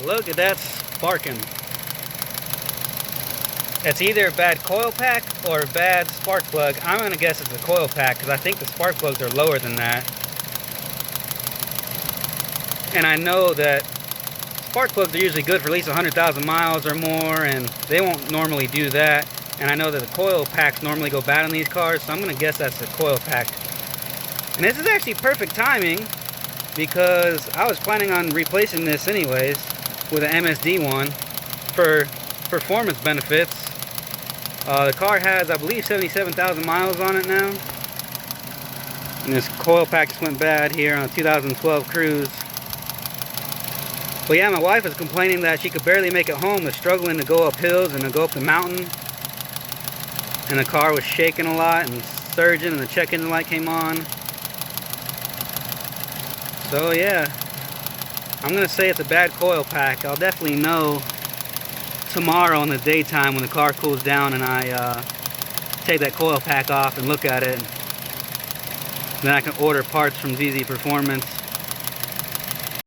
Look at that sparking. It's either a bad coil pack or a bad spark plug. I'm gonna guess it's a coil pack because I think the spark plugs are lower than that. And I know that spark plugs are usually good for at least 100,000 miles or more, and they won't normally do that. And I know that the coil packs normally go bad on these cars, so I'm gonna guess that's the coil pack. And this is actually perfect timing because I was planning on replacing this anyways with an MSD one for performance benefits. The car has, I believe, 77,000 miles on it now. And this coil pack just went bad here on a 2012 Cruze. But yeah, my wife was complaining that she could barely make it home. Was struggling to go up hills and to go up the mountain. And the car was shaking a lot and surging, and the check engine light came on. So yeah, I'm gonna say it's a bad coil pack. I'll definitely know tomorrow in the daytime when the car cools down and I take that coil pack off and look at it. Then I can order parts from ZZ Performance